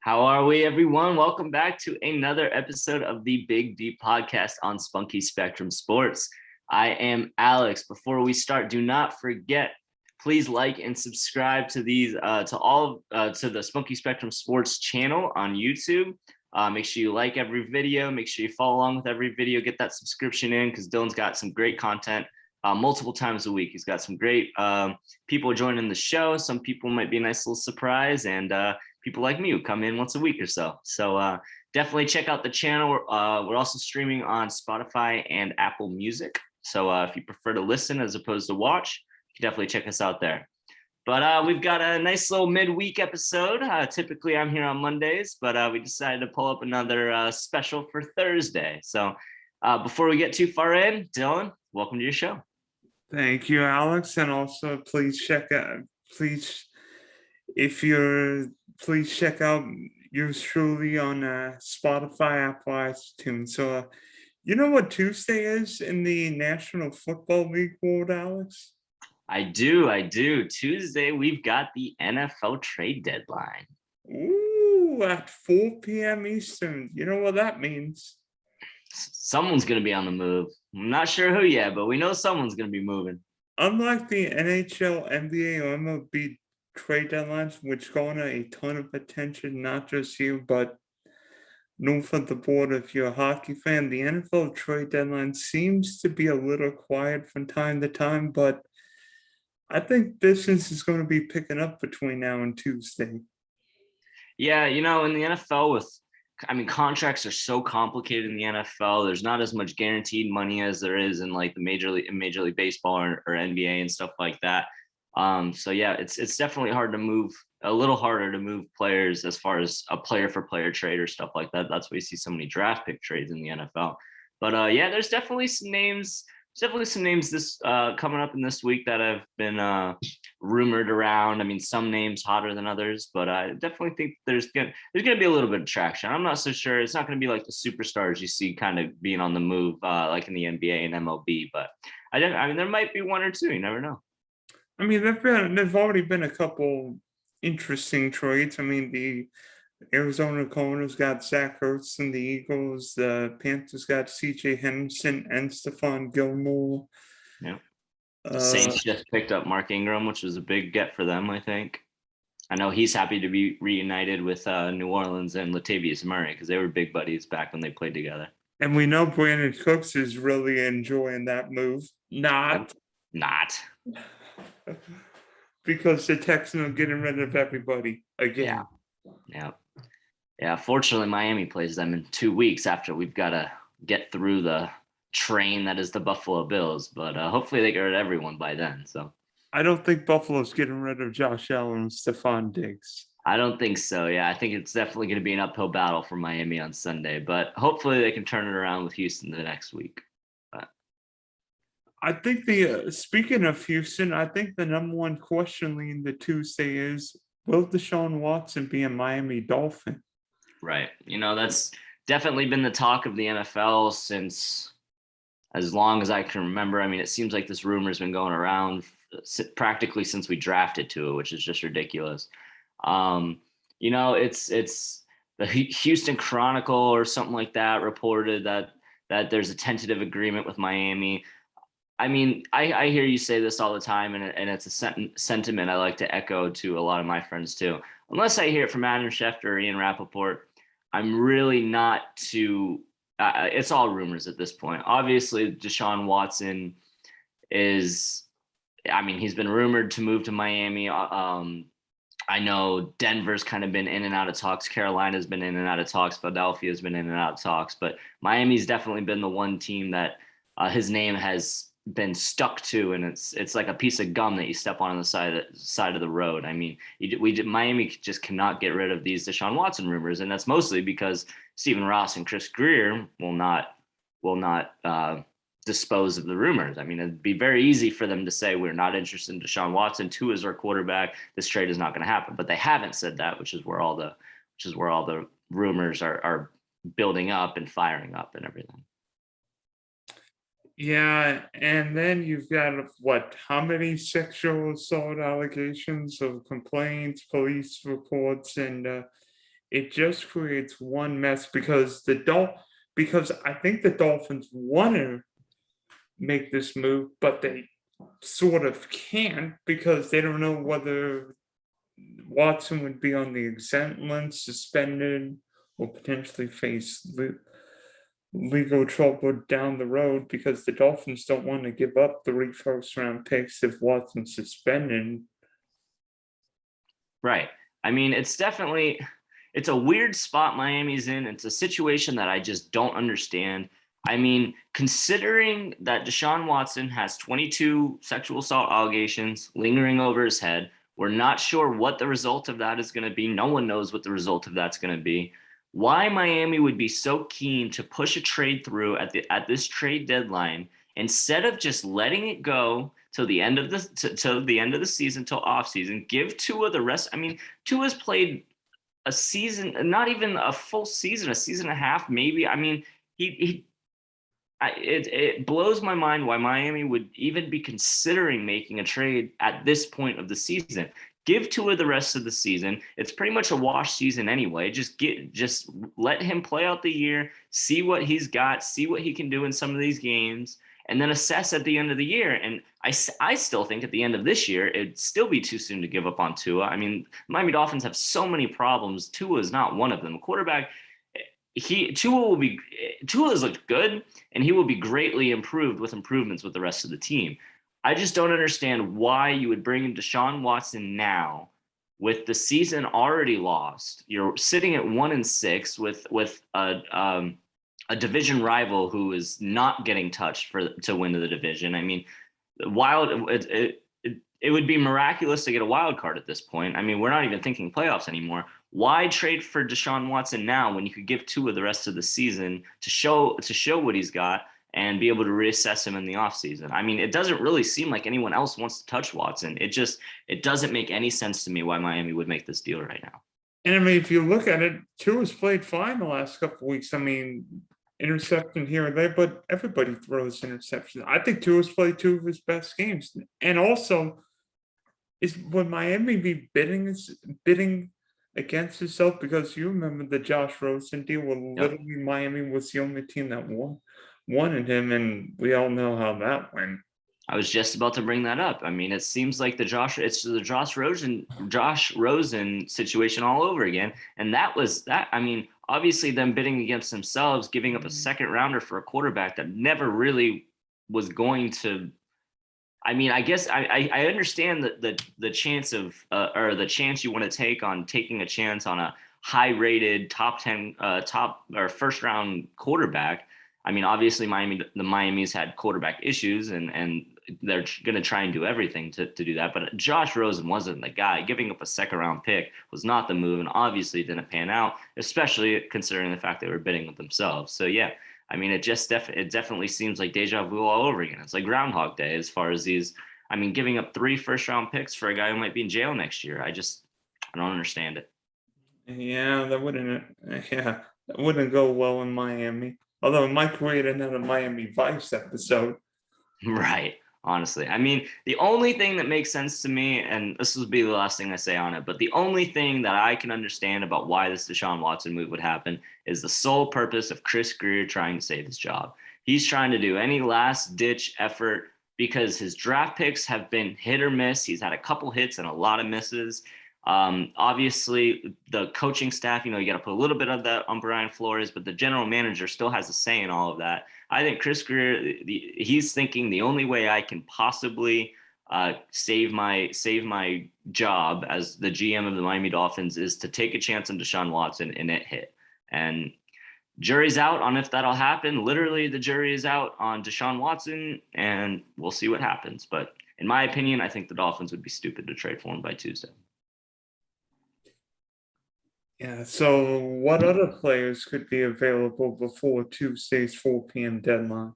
How are we, everyone? Welcome back to another episode of the Big D podcast on Spunky Spectrum Sports. I am Alex. Before we start, do not forget, please like and subscribe to the Spunky Spectrum Sports channel on YouTube. Make sure you like every video. Make sure you follow along with every video. Get that subscription in because Dylan's got some great content multiple times a week. He's got some great people joining the show. Some people might be a nice little surprise, and people like me who come in once a week or so. So definitely check out the channel. We're also streaming on Spotify and Apple Music. So if you prefer to listen as opposed to watch, you can definitely check us out there. But we've got a nice little midweek episode. Typically, I'm here on Mondays, but we decided to pull up another special for Thursday. So before we get too far in, Dylan, welcome to your show. Thank you, Alex. And also, please check out yours truly on Spotify, Apple, iTunes. So, you know what Tuesday is in the National Football League world, Alex? I do. Tuesday, we've got the NFL trade deadline. Ooh, at 4 p.m. Eastern. You know what that means? Someone's going to be on the move. I'm not sure who yet, but we know someone's going to be moving. Unlike the NHL, NBA, or MLB trade deadlines, which garner a ton of attention, not just you, but north of the border, if you're a hockey fan, the NFL trade deadline seems to be a little quiet from time to time, but I think business is going to be picking up between now and Tuesday. Yeah, in the NFL contracts are so complicated in the NFL. There's not as much guaranteed money as there is in like the Major League Baseball or NBA and stuff like that. So yeah, it's definitely a little harder to move players as far as a player for player trade or stuff like that. That's why you see so many draft pick trades in the NFL. But yeah, there's definitely some names. This coming up in this week that have been rumored around. I mean, some names hotter than others, but I definitely think there's gonna be a little bit of traction. I'm not so sure. It's not going to be like the superstars you see kind of being on the move, like in the NBA and MLB. But I mean, there might be one or two. You never know. I mean, there've already been a couple interesting trades. I mean, the Arizona Cardinals got Zach Ertz and the Eagles. The Panthers got C.J. Henderson and Stephon Gilmore. Yeah. The Saints just picked up Mark Ingram, which was a big get for them, I think. I know he's happy to be reunited with New Orleans and Latavius Murray because they were big buddies back when they played together. And we know Brandin Cooks is really enjoying that move. Not. Because the Texans are getting rid of everybody again. Yeah. Fortunately, Miami plays them in 2 weeks after we've got to get through the train that is the Buffalo Bills. But hopefully they get rid of everyone by then. So I don't think Buffalo's getting rid of Josh Allen and Stephon Diggs. I don't think so. Yeah, I think it's definitely going to be an uphill battle for Miami on Sunday. But hopefully they can turn it around with Houston the next week. I think speaking of Houston, I think the number one question leading to Tuesday is, will Deshaun Watson be a Miami Dolphin? Right. That's definitely been the talk of the NFL since as long as I can remember. I mean, it seems like this rumor has been going around practically since we drafted Tua, which is just ridiculous. It's the Houston Chronicle or something like that reported that there's a tentative agreement with Miami. I mean, I hear you say this all the time, and it's a sentiment I like to echo to a lot of my friends too. Unless I hear it from Adam Schefter or Ian Rappaport, I'm really not too it's all rumors at this point. Obviously, Deshaun Watson he's been rumored to move to Miami. I know Denver's kind of been in and out of talks. Carolina's been in and out of talks. Philadelphia's been in and out of talks. But Miami's definitely been the one team that his name has been stuck to, and it's like a piece of gum that you step on the side of the road. I mean, Miami just cannot get rid of these Deshaun Watson rumors, and that's mostly because Stephen Ross and Chris Greer will not dispose of the rumors. I mean, it'd be very easy for them to say we're not interested in Deshaun Watson. Tua is our quarterback. This trade is not going to happen, but they haven't said that, which is where all the rumors are building up and firing up and everything. Yeah, and then you've got how many sexual assault allegations of complaints, police reports, and it just creates one mess because because I think the Dolphins want to make this move, but they sort of can't because they don't know whether Watson would be on the exempt list, suspended, or potentially face legal trouble down the road because the Dolphins don't want to give up 3 first-round picks if Watson's suspended. Right. I mean, it's a weird spot Miami's in. It's a situation that I just don't understand. I mean, considering that Deshaun Watson has 22 sexual assault allegations lingering over his head, we're not sure what the result of that is going to be. No one knows what the result of that's going to be. Why Miami would be so keen to push a trade through at this trade deadline instead of just letting it go till the end of the season, till off season, give Tua the rest. I mean, Tua's played a season, not even a full season, a season and a half, maybe. I mean, it blows my mind why Miami would even be considering making a trade at this point of the season. Give Tua the rest of the season. It's pretty much a wash season anyway. Just let him play out the year, see what he's got, see what he can do in some of these games, and then assess at the end of the year. And I still think at the end of this year, it'd still be too soon to give up on Tua. I mean, Miami Dolphins have so many problems. Tua is not one of them. Quarterback, Tua has looked good, and he will be greatly improved with improvements with the rest of the team. I just don't understand why you would bring in Deshaun Watson now with the season already lost. You're sitting at 1-6 with a division rival who is not getting touched to win the division. I mean, it would be miraculous to get a wild card at this point. I mean, we're not even thinking playoffs anymore. Why trade for Deshaun Watson now when you could give Tua the rest of the season to show what he's got and be able to reassess him in the offseason? I mean, it doesn't really seem like anyone else wants to touch Watson. It doesn't make any sense to me why Miami would make this deal right now. And I mean, if you look at it, Tua's played fine the last couple of weeks. I mean, interception here and there, but everybody throws interceptions. I think Tua's played 2 of his best games. And also, would Miami be bidding against itself? Because you remember the Josh Rosen deal where literally Miami was the only team that wanted him, and we all know how that went. I was just about to bring that up. I mean, it seems like it's the Josh Rosen situation all over again. And that was that. I mean, obviously them bidding against themselves, giving up a second rounder for a quarterback that never really was going to. I mean, I guess I understand the chance of or the chance you want to take on taking a chance on a high rated top 10 top or first round quarterback. I mean, obviously Miami's had quarterback issues and they're going to try and do everything to do that. But Josh Rosen wasn't the guy. Giving up a second round pick was not the move, and obviously didn't pan out, especially considering the fact they were bidding with themselves. So yeah, I mean, it definitely seems like deja vu all over again. It's like Groundhog Day as far as these. I mean, giving up 3 first round picks for a guy who might be in jail next year. I don't understand it. Yeah, that wouldn't go well in Miami. Although it might create another Miami Vice episode. Right. Honestly, I mean, the only thing that makes sense to me, and this will be the last thing I say on it, but the only thing that I can understand about why this Deshaun Watson move would happen is the sole purpose of Chris Grier trying to save his job. He's trying to do any last ditch effort because his draft picks have been hit or miss. He's had a couple hits and a lot of misses. Obviously, the coaching staff, you got to put a little bit of that on Brian Flores, but the general manager still has a say in all of that. I think Chris Grier, he's thinking the only way I can possibly save my job as the GM of the Miami Dolphins is to take a chance on Deshaun Watson, and it hit. And jury's out on if that'll happen. Literally, the jury is out on Deshaun Watson, and we'll see what happens. But in my opinion, I think the Dolphins would be stupid to trade for him by Tuesday. Yeah, so what other players could be available before Tuesday's 4 p.m. deadline?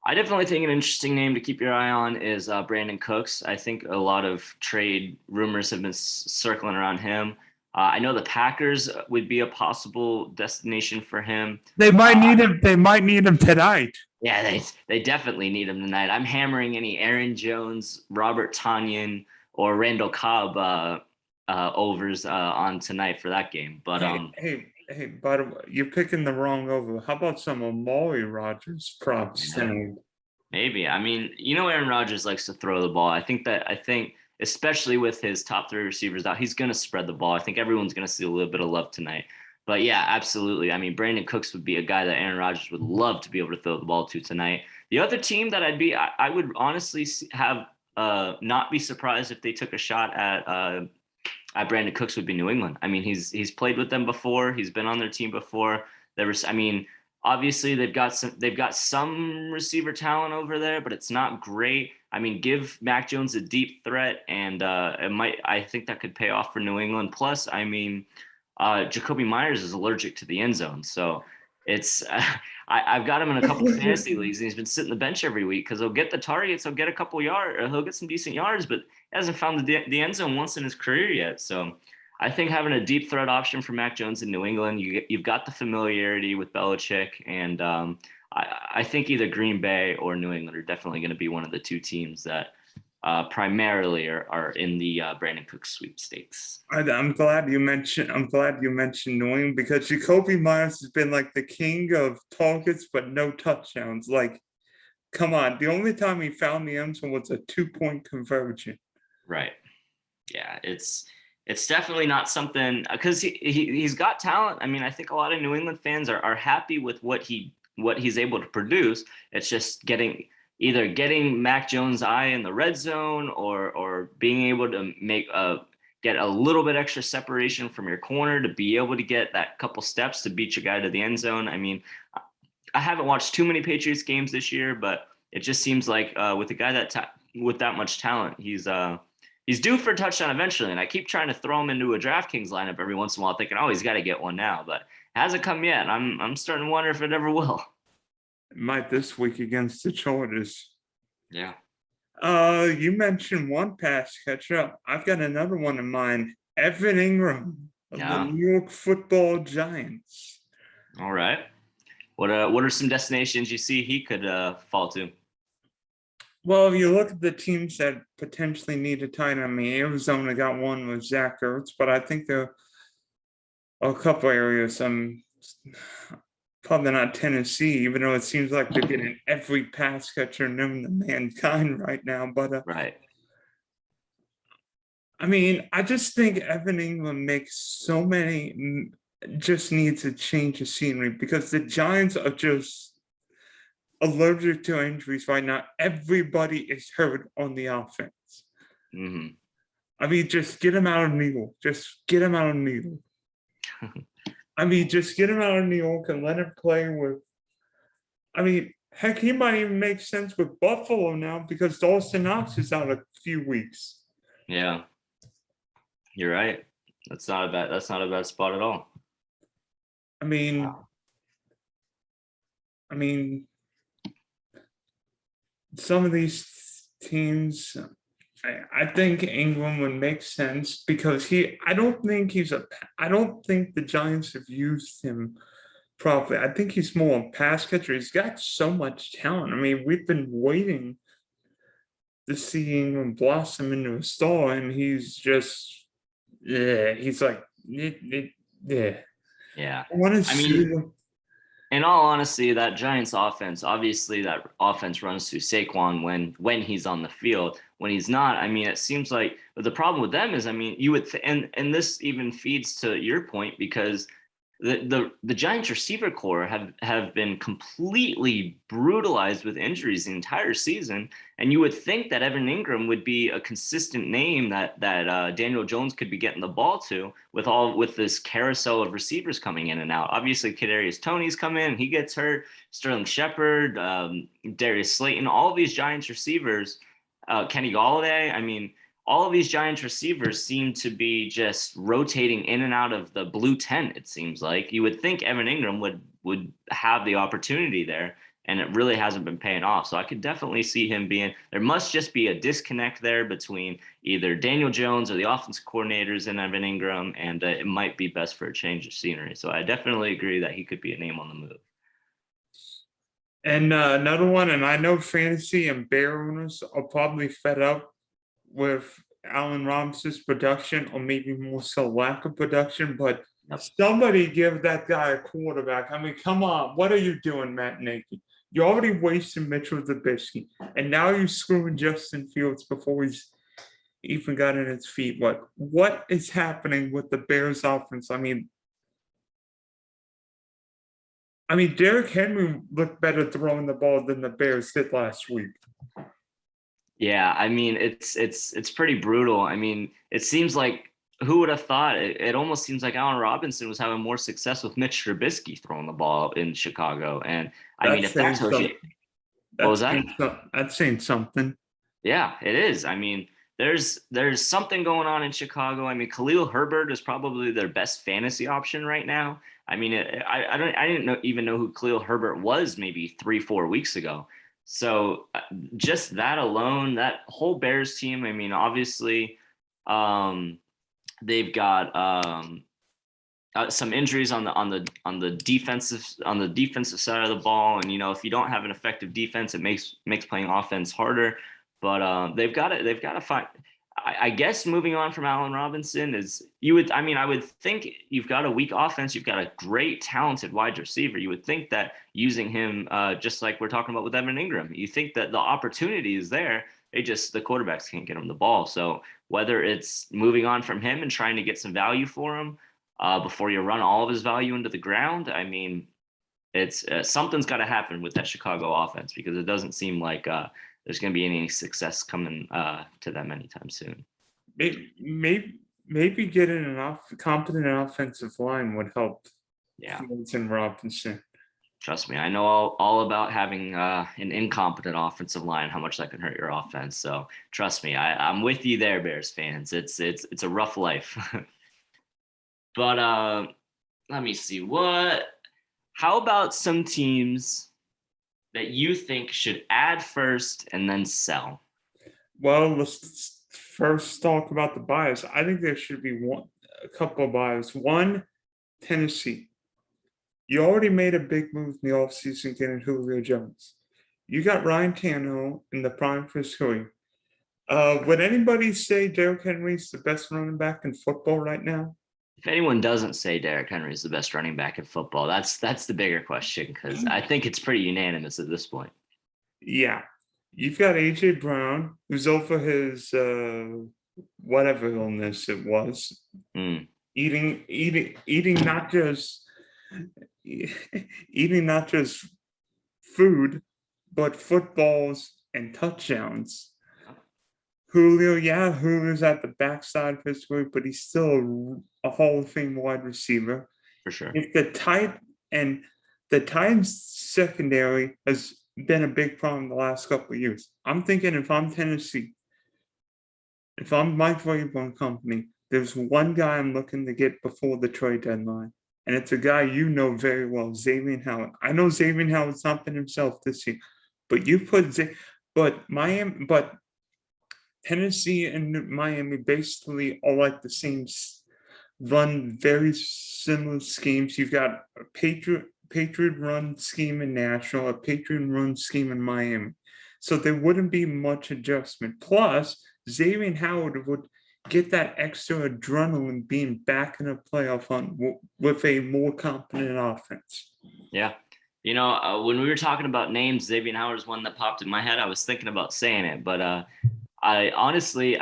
I definitely think an interesting name to keep your eye on is Brandin Cooks. I think a lot of trade rumors have been circling around him. I know the Packers would be a possible destination for him. They might need him. They might need him tonight. Yeah, they definitely need him tonight. I'm hammering any Aaron Jones, Robert Tonyan, or Randall Cobb overs on tonight for that game. But Hey, by the way, you're picking the wrong over. How about some Amari Rogers props tonight? maybe. I mean, Aaron Rodgers likes to throw the ball. I think especially with his top three receivers out, he's going to spread the ball. I think everyone's going to see a little bit of love tonight. But yeah, absolutely. I mean, Brandin Cooks would be a guy that Aaron Rodgers would love to be able to throw the ball to tonight. The other team that I would honestly have not be surprised if they took a shot at Brandin Cooks would be New England. I mean, he's played with them before. He's been on their team before. Obviously they've got some receiver talent over there, but it's not great. I mean, give Mac Jones a deep threat, and I think that could pay off for New England. Plus, I mean, Jacoby Myers is allergic to the end zone, so it's I've got him in a couple fantasy leagues, and he's been sitting the bench every week because he'll get the targets, he'll get a couple yards, he'll get some decent yards, but he hasn't found the end zone once in his career yet. So I think having a deep threat option for Mac Jones in New England, you've got the familiarity with Belichick, and I think either Green Bay or New England are definitely going to be one of the two teams that primarily are in the Brandin Cooks sweepstakes. I'm glad you mentioned New England because Jacoby Myers has been like the king of targets but no touchdowns. Like, come on, the only time he found the end zone was a 2-point conversion. Right. Yeah, it's definitely not something because he's got talent. I mean, I think a lot of New England fans are happy with what he's able to produce. It's just getting Mac Jones' eye in the red zone or being able to get a little bit extra separation from your corner to be able to get that couple steps to beat your guy to the end zone. I mean, I haven't watched too many Patriots games this year, but it just seems like with a guy with that much talent, he's due for a touchdown eventually. And I keep trying to throw him into a DraftKings lineup every once in a while, thinking, oh, he's got to get one now, but it hasn't come yet. I'm starting to wonder if it ever will. It might this week against the Chargers. Yeah. You mentioned one pass catcher. I've got another one in mind. Evan Engram of the New York Football Giants. All right. What are some destinations you see he could fall to? Well, if you look at the teams that potentially need a tight end, I mean, Arizona got one with Zach Ertz, but I think there are a couple areas. Probably not Tennessee, even though it seems like they're getting every pass catcher known to mankind right now. But right. I mean, I just think Evan Engram just needs a change of scenery because the Giants are just allergic to injuries right now. Everybody is hurt on the offense. Mm-hmm. I mean, just get him out of New York. Just get him out of New York. I mean, just get him out of New York and let him play with. I mean, heck, he might even make sense with Buffalo now because Dawson Knox is out a few weeks. Yeah, you're right. That's not a bad spot at all. I mean, some of these teams, I think Engram would make sense because I don't think the Giants have used him properly. I think he's more a pass catcher. He's got so much talent. I mean, we've been waiting to see Engram blossom into a star, and he's just, he's like, yeah. Yeah. I want to see him. In all honesty, that Giants offense, obviously that offense runs through Saquon when he's on the field. When he's not, I mean, it seems like the problem with them is, I mean, you would and this even feeds to your point because the Giants receiver core have been completely brutalized with injuries the entire season, and you would think that Evan Engram would be a consistent name that Daniel Jones could be getting the ball to with this carousel of receivers coming in and out. Obviously, Kadarius Toney's come in, he gets hurt. Sterling Shepard, Darius Slayton, all of these Giants receivers, Kenny Golladay. I mean, all of these Giants receivers seem to be just rotating in and out of the blue tent, it seems like. You would think Evan Engram would have the opportunity there, and it really hasn't been paying off. So I could definitely see him there must just be a disconnect there between either Daniel Jones or the offensive coordinators and Evan Engram, and it might be best for a change of scenery. So I definitely agree that he could be a name on the move. And another one, and I know fantasy and bear owners are probably fed up with Allen Robinson's production, or maybe more so lack of production, but Yep. somebody give that guy a quarterback. I mean, come on. What are you doing, Matt Nagy? You already wasted Mitchell Trubisky, and now you're screwing Justin Fields before he's even got in his feet. What is happening with the Bears offense? Derrick Henry looked better throwing the ball than the Bears did last week. Yeah, I mean, it's pretty brutal. I mean, it seems like who would have thought it almost seems like Allen Robinson was having more success with Mitch Trubisky throwing the ball in Chicago. And I mean, That's if saying that's what something. what was that? That's saying something. Yeah, it is. I mean, there's something going on in Chicago. I mean, Khalil Herbert is probably their best fantasy option right now. I mean, I didn't even know who Khalil Herbert was maybe 3-4 weeks ago. So just that alone, that whole Bears team. I mean, obviously, um, they've got some injuries on the defensive side of the ball, and if you don't have an effective defense, it makes playing offense harder. But they've got to find. I guess moving on from Allen Robinson is I would think you've got a weak offense, you've got a great talented wide receiver. You would think that using him, just like we're talking about with Evan Engram, you think that the opportunity is there. The quarterbacks can't get him the ball. So whether it's moving on from him and trying to get some value for him before you run all of his value into the ground, I mean, it's something's got to happen with that Chicago offense, because it doesn't seem like there's going to be any success coming to them anytime soon. Maybe getting an competent offensive line would help. Yeah, Fields and Robinson. Trust me, I know all about having an incompetent offensive line, how much that can hurt your offense. So trust me, I'm with you there, Bears fans. It's a rough life. But let me see. How about some teams that you think should add first and then sell? Well, let's first talk about the buyers. I think there should be a couple of buyers. One, Tennessee. You already made a big move in the offseason getting Julio Jones. You got Ryan Tannehill in the prime for his career. Would anybody say Derrick Henry's the best running back in football right now? If anyone doesn't say Derrick Henry is the best running back in football, that's the bigger question, because I think it's pretty unanimous at this point. Yeah. You've got AJ Brown, who's over his whatever illness it was. Eating not just food, but footballs and touchdowns. Julio's at the backside of his group, but he's still a Hall of Fame wide receiver. For sure. If the Titans secondary has been a big problem the last couple of years. I'm thinking if I'm Tennessee, if I'm Mike Vrabel and company, there's one guy I'm looking to get before the trade deadline. And it's a guy you know very well, Xavier Howard. I know Xavier Howard's not been himself this year, but Tennessee and Miami basically are like the same, run very similar schemes. You've got a Patriot run scheme in Nashville, a Patriot run scheme in Miami. So there wouldn't be much adjustment. Plus, Xavier Howard would get that extra adrenaline being back in a playoff hunt with a more competent offense. Yeah. When we were talking about names, Xavier Howard is one that popped in my head. I was thinking about saying it, but I honestly,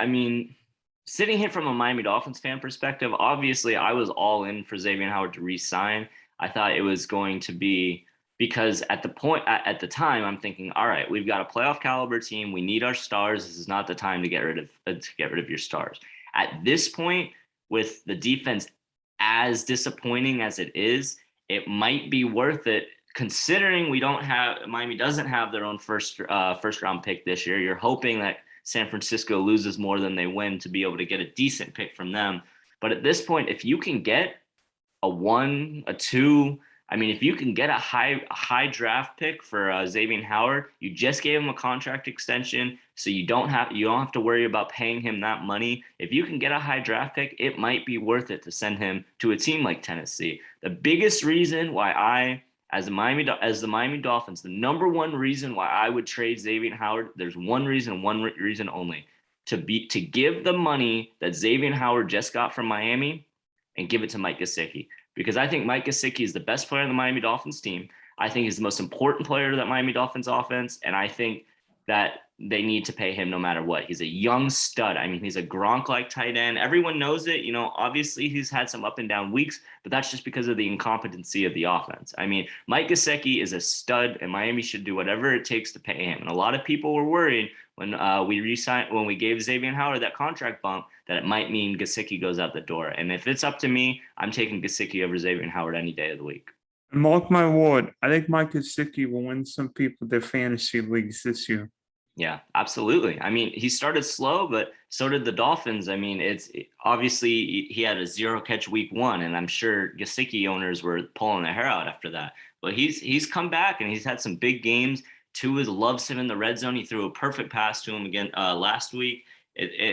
sitting here from a Miami Dolphins fan perspective, obviously I was all in for Xavier Howard to re-sign. I thought it was going to be, because at the time, I'm thinking, all right, we've got a playoff caliber team. We need our stars. This is not the time to get rid of your stars. At this point, with the defense as disappointing as it is, it might be worth it, considering Miami doesn't have their own first round pick this year. You're hoping that San Francisco loses more than they win to be able to get a decent pick from them. But at this point, if you can get a 1, a 2, if you can get a high draft pick for Xavier Howard, you just gave him a contract extension, so you don't have to worry about paying him that money. If you can get a high draft pick, it might be worth it to send him to a team like Tennessee. The biggest reason why as the Miami Dolphins, the number one reason why I would trade Xavier Howard, there's one reason only. to give the money that Xavier Howard just got from Miami and give it to Mike Gesicki, because I think Mike Gesicki is the best player on the Miami Dolphins team. I think he's the most important player to that Miami Dolphins offense, and I think that they need to pay him no matter what. He's a young stud. I mean, he's a Gronk-like tight end. Everyone knows it. You know, obviously he's had some up and down weeks, but that's just because of the incompetency of the offense. I mean, Mike Gesicki is a stud, and Miami should do whatever it takes to pay him. And a lot of people were worried when we gave Xavier Howard that contract bump that it might mean Gesicki goes out the door. And if it's up to me, I'm taking Gesicki over Xavier Howard any day of the week. Mark my word, I think Mike Gesicki will win some people their fantasy leagues this year. Yeah, absolutely. I mean, he started slow, but so did the Dolphins. I mean, obviously he had a 0-catch week 1, and I'm sure Gesicki owners were pulling their hair out after that. But he's come back and he's had some big games. Tua loves him in the red zone. He threw a perfect pass to him again last week.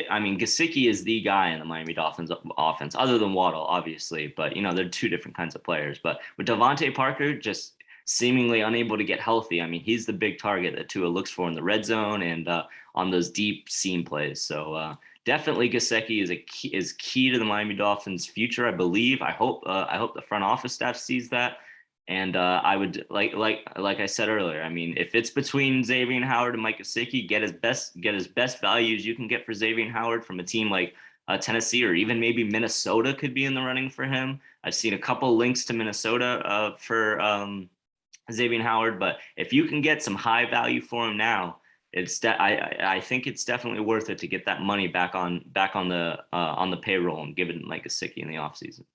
I mean, Gesicki is the guy in the Miami Dolphins offense, other than Waddle, obviously. But, you know, they're two different kinds of players. But with Devontae Parker just seemingly unable to get healthy, I mean, he's the big target that Tua looks for in the red zone and on those deep seam plays. So definitely Gesicki is key to the Miami Dolphins' future, I believe. I hope the front office staff sees that. And I would like I said earlier, I mean, if it's between Xavier Howard and Mike Gesicki, get as best values you can get for Xavier Howard from a team like Tennessee, or even maybe Minnesota could be in the running for him. I've seen a couple links to Minnesota for Xavier Howard, but if you can get some high value for him now, I think it's definitely worth it to get that money back on the payroll and give it Mike Gesicki in the offseason.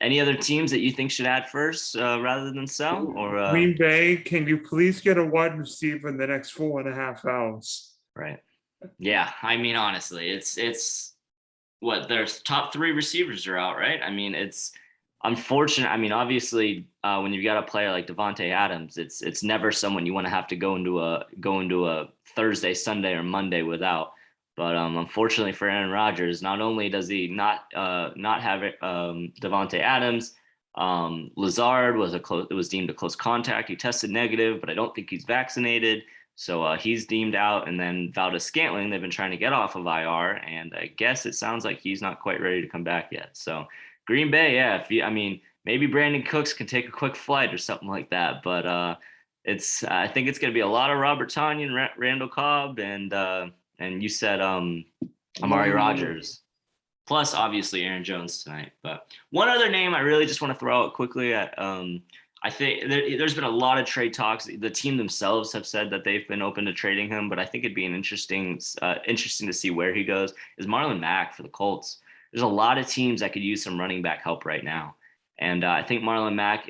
Any other teams that you think should add first rather than sell? Or Green Bay, can you please get a wide receiver in the next 4.5 hours? Right. Yeah. I mean, honestly, it's what their top 3 receivers are out, right? I mean, it's unfortunate. I mean, obviously, when you've got a player like Devontae Adams, it's never someone you want to have to go into a Thursday, Sunday, or Monday without. But unfortunately for Aaron Rodgers, not only does he not have Devontae Adams, Lazard was deemed a close contact. He tested negative, but I don't think he's vaccinated. So he's deemed out. And then Valdez-Scantling, they've been trying to get off of IR, and I guess it sounds like he's not quite ready to come back yet. So Green Bay, yeah, maybe Brandin Cooks can take a quick flight or something like that. But I think it's going to be a lot of Robert Tonyan, Randall Cobb, and you said Amari Rodgers, plus obviously Aaron Jones tonight. But one other name I really just want to throw out quickly at I think there's been a lot of trade talks. The team themselves have said that they've been open to trading him, but I think it'd be interesting to see where he goes. Is Marlon Mack for the Colts? There's a lot of teams that could use some running back help right now, and I think Marlon Mack.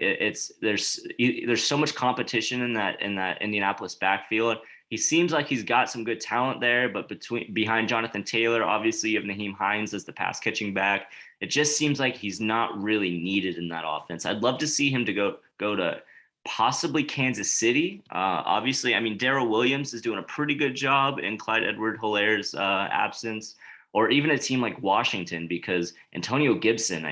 There's so much competition in that Indianapolis backfield. He seems like he's got some good talent there, but behind Jonathan Taylor, obviously you have Naheem Hines as the pass catching back. It just seems like he's not really needed in that offense. I'd love to see him to go to possibly Kansas City. Obviously, I mean, Darrell Williams is doing a pretty good job in Clyde Edwards-Hilaire's absence, or even a team like Washington, because Antonio Gibson,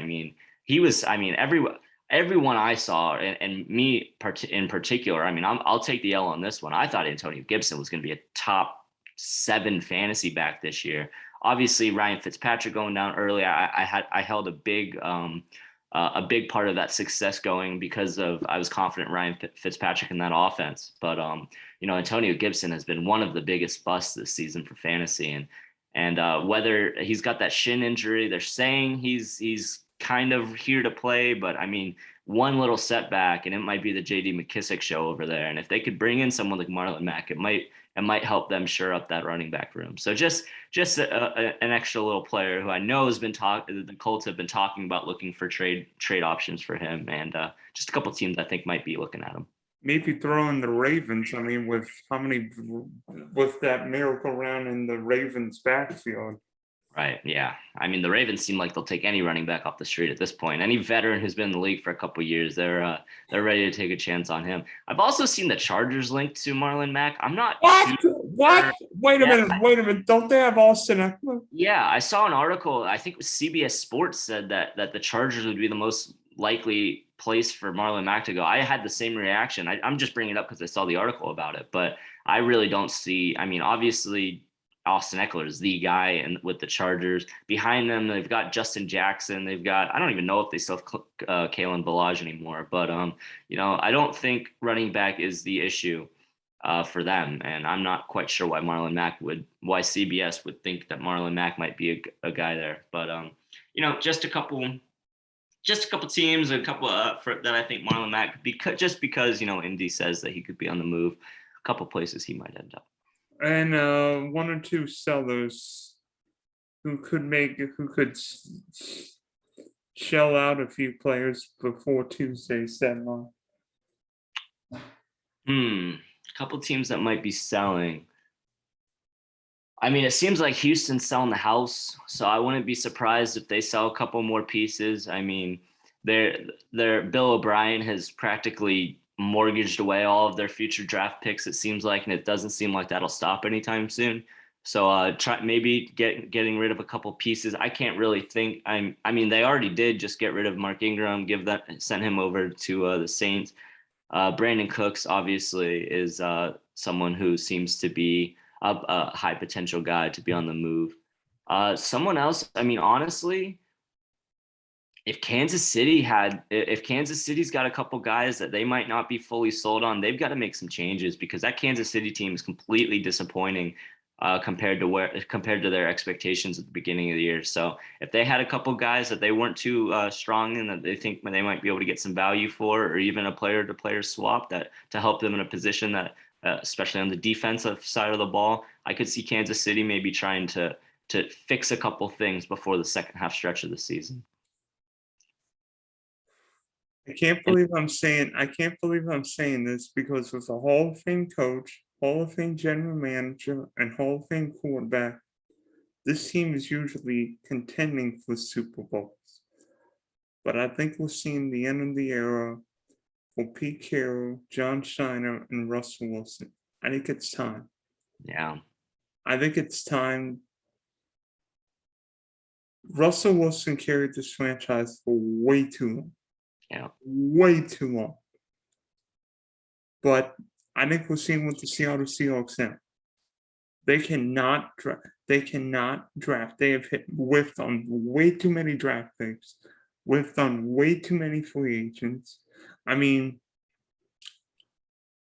everyone I saw, and me in particular, I mean, I'll take the L on this one. I thought Antonio Gibson was going to be a top 7 fantasy back this year. Obviously, Ryan Fitzpatrick going down early, I held a big part of that success going because I was confident in Ryan Fitzpatrick in that offense. But Antonio Gibson has been one of the biggest busts this season for fantasy, and whether he's got that shin injury, they're saying he's kind of here to play, but I mean, one little setback and it might be the JD McKissick show over there. And if they could bring in someone like Marlon Mack, it might help them shore up that running back room. So just an extra little player who I know the Colts have been talking about looking for trade options for him, and just a couple of teams I think might be looking at him. Maybe throw in the Ravens. I mean, with that miracle round in the Ravens backfield. Right. Yeah. I mean, the Ravens seem like they'll take any running back off the street at this point. Any veteran who's been in the league for a couple of years, they're ready to take a chance on him. I've also seen the Chargers linked to Marlon Mack. I'm not. What? Wait a minute. Don't they have Austin Eckler? Yeah, I saw an article. I think it was CBS Sports said that the Chargers would be the most likely place for Marlon Mack to go. I had the same reaction. I'm just bringing it up because I saw the article about it, but I really don't see. I mean, obviously, Austin Eckler is the guy, and with the Chargers behind them, they've got Justin Jackson. They've got, I don't even know if they still have Kalen Ballage anymore, but I don't think running back is the issue for them, and I'm not quite sure why why CBS would think that Marlon Mack might be a guy there, but just a couple teams, a couple that I think Marlon Mack because Indy says that he could be on the move, a couple places he might end up. And one or two sellers who could shell out a few players before Tuesday's deadline. A couple teams that might be selling. I mean, it seems like Houston's selling the house, so I wouldn't be surprised if they sell a couple more pieces. I mean, their Bill O'Brien has practically mortgaged away all of their future draft picks, it seems like, and it doesn't seem like that'll stop anytime soon. So maybe getting rid of a couple pieces. I can't really think. I mean, they already did just get rid of Mark Ingram, send him over to the Saints. Brandin Cooks obviously is someone who seems to be a high potential guy to be on the move. Someone else, I mean, honestly, if Kansas City's got a couple guys that they might not be fully sold on, they've got to make some changes, because that Kansas City team is completely disappointing compared to their expectations at the beginning of the year. So if they had a couple guys that they weren't too strong in, that they think they might be able to get some value for, or even a player-to-player swap that to help them in a position that, especially on the defensive side of the ball, I could see Kansas City maybe trying to fix a couple things before the second half stretch of the season. I can't believe I'm saying this, because with a Hall of Fame coach, Hall of Fame general manager, and Hall of Fame quarterback, this team is usually contending for Super Bowls. But I think we're seeing the end of the era for Pete Carroll, John Schneider, and Russell Wilson. I think it's time. Yeah. I think it's time. Russell Wilson carried this franchise for way too long. Yeah. Way too long. But I think we're seeing with the Seattle Seahawks now. They cannot draft. They have whiffed on way too many draft picks, whiffed on way too many free agents. I mean,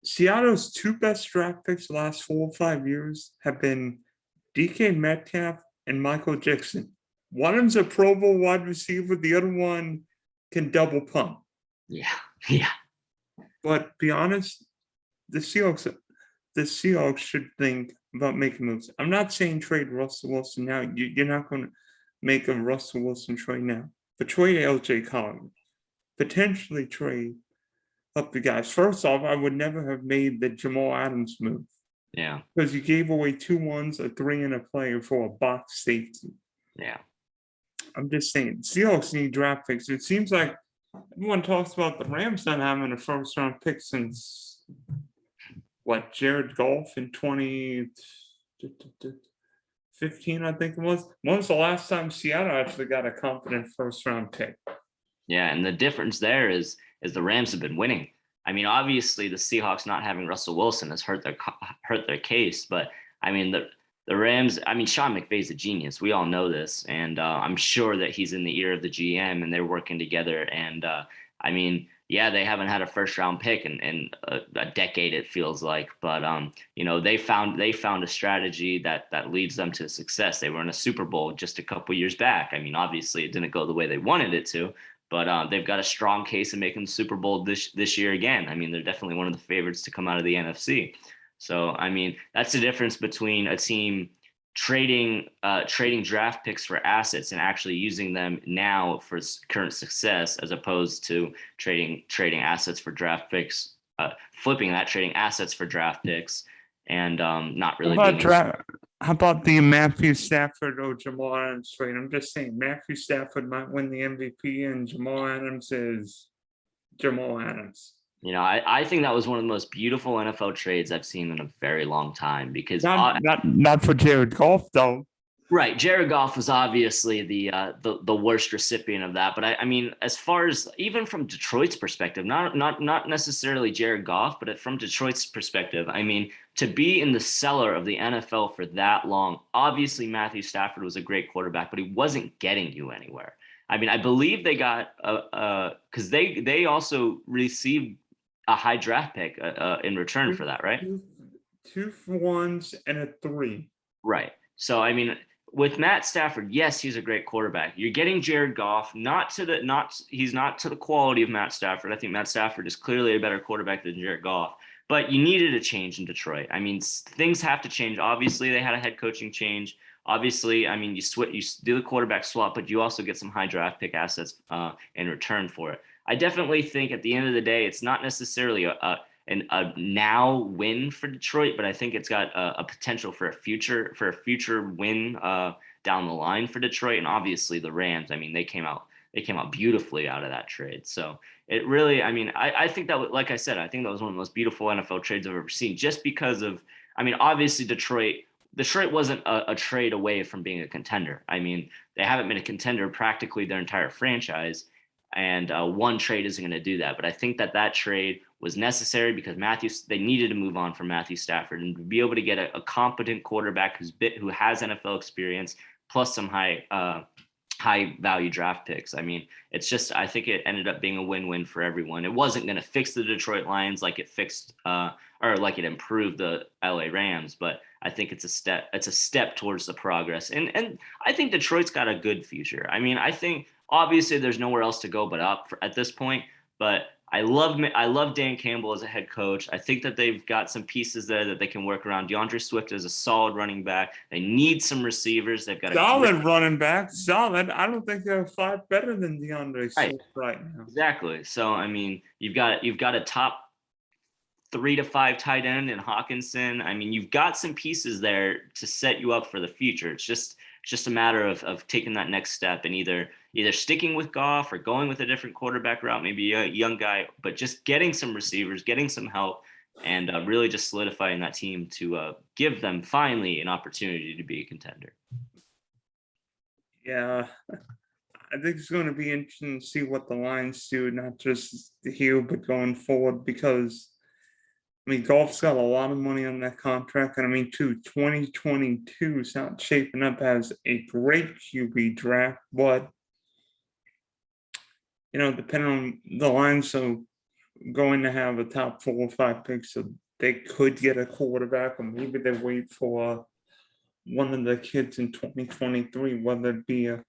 Seattle's two best draft picks the last 4 or 5 years have been DK Metcalf and Michael Jackson. One of them's a Pro Bowl wide receiver. The other one can double pump. Yeah. But be honest, the Seahawks should think about making moves. I'm not saying trade Russell Wilson now. You're not going to make a Russell Wilson trade now. But trade LJ Collier. Potentially trade up the guys. First off, I would never have made the Jamal Adams move. Yeah. Because you gave away 2 1s, a 3, and a player for a box safety. Yeah. I'm just saying, Seahawks need draft picks. It seems like everyone talks about the Rams not having a first-round pick since, Jared Goff in 2015, I think it was. When was the last time Seattle actually got a confident first-round pick? Yeah, and the difference there is the Rams have been winning. I mean, obviously, the Seahawks not having Russell Wilson has hurt their case, but I mean the Rams. I mean, Sean McVay's a genius. We all know this, and I'm sure that he's in the ear of the GM, and they're working together. And I mean, yeah, they haven't had a first round pick in a decade, it feels like, but they found a strategy that leads them to success. They were in a Super Bowl just a couple years back. I mean, obviously, it didn't go the way they wanted it to. But they've got a strong case in making the Super Bowl this year again. I mean, they're definitely one of the favorites to come out of the NFC. So, I mean, that's the difference between a team trading draft picks for assets and actually using them now for current success, as opposed to trading assets for draft picks, flipping that, trading assets for draft picks, and not really How about the Matthew Stafford or Jamal Adams trade? I'm just saying, Matthew Stafford might win the MVP, and Jamal Adams is Jamal Adams. I think that was one of the most beautiful NFL trades I've seen in a very long time, because not for Jared Goff though. Right. Jared Goff was obviously the worst recipient of that. But I mean, as far as even from Detroit's perspective, not necessarily Jared Goff, but from Detroit's perspective, I mean, to be in the cellar of the NFL for that long, obviously Matthew Stafford was a great quarterback, but he wasn't getting you anywhere. I mean, I believe they got because they also received a high draft pick in return for that, right? Two for ones and a three. Right. So I mean, with Matt Stafford, yes, he's a great quarterback. You're getting Jared Goff, he's not to the quality of Matt Stafford. I think Matt Stafford is clearly a better quarterback than Jared Goff. But you needed a change in Detroit. I mean, things have to change. Obviously, they had a head coaching change. Obviously, I mean, you do the quarterback swap, but you also get some high draft pick assets in return for it. I definitely think at the end of the day, it's not necessarily a now win for Detroit, but I think it's got a potential for a future win down the line for Detroit. And obviously the Rams, I mean, they came out beautifully out of that trade. So it really, I mean, I think that, like I said, I think that was one of the most beautiful NFL trades I've ever seen, just because of, I mean, obviously Detroit wasn't a trade away from being a contender. I mean, they haven't been a contender practically their entire franchise. And one trade isn't going to do that. But I think that trade was necessary because they needed to move on from Matthew Stafford and to be able to get a competent quarterback who has NFL experience plus some high value draft picks. I mean, I think it ended up being a win-win for everyone. It wasn't going to fix the Detroit Lions like it fixed or like it improved the LA Rams, but I think it's a step towards the progress. And I think Detroit's got a good future. I mean, I think obviously there's nowhere else to go but up at this point, but I love Dan Campbell as a head coach. I think that they've got some pieces there that they can work around. DeAndre Swift is a solid running back. They need some receivers. They've got solid running back. Solid. I don't think they're five better than DeAndre Swift right now. Exactly. So I mean, you've got a top 3 to 5 tight end in Hawkinson. I mean, you've got some pieces there to set you up for the future. It's just a matter of taking that next step and either sticking with Goff or going with a different quarterback route, maybe a young guy, but just getting some receivers, getting some help, and really just solidifying that team to give them finally an opportunity to be a contender. Yeah, I think it's going to be interesting to see what the Lions do, not just here, but going forward, because I mean, Goff's got a lot of money on that contract. And I mean, 2022 is not shaping up as a great QB draft, but, you know, depending on the Lions, so going to have a top 4 or 5 picks, so they could get a quarterback, or maybe they wait for one of the kids in 2023, whether it be a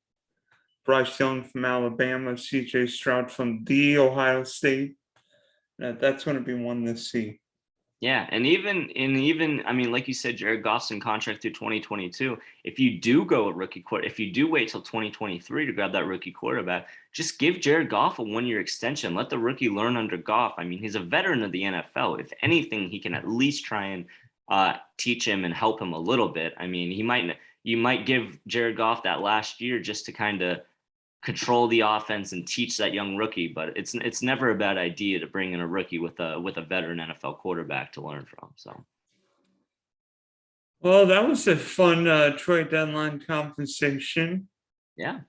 Bryce Young from Alabama, CJ Stroud from the Ohio State. That's going to be one to see. Yeah, and even I mean, like you said, Jared Goff's in contract through 2022. If you do go if you do wait till 2023 to grab that rookie quarterback, just give Jared Goff a 1-year extension. Let the rookie learn under Goff. I mean, he's a veteran of the NFL. If anything, he can at least try and teach him and help him a little bit. I mean, you might give Jared Goff that last year just to kind of control the offense and teach that young rookie, but it's never a bad idea to bring in a rookie with a veteran NFL quarterback to learn from. So, well, that was a fun trade deadline conversation. Yeah.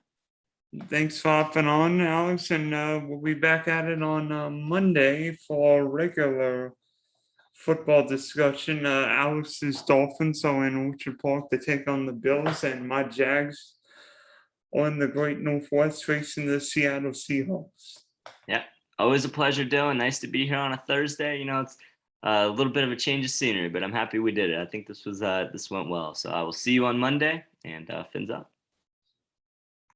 Thanks for hopping on, Alex, and we'll be back at it on Monday for regular football discussion. Alex's Dolphins are in Orchard Park to take on the Bills, and my Jags on the Great Northwest facing the Seattle Seahawks. Yeah, always a pleasure, Dylan. Nice to be here on a Thursday. You know, it's a little bit of a change of scenery, but I'm happy we did it. I think this went well. So I will see you on Monday, and fins up.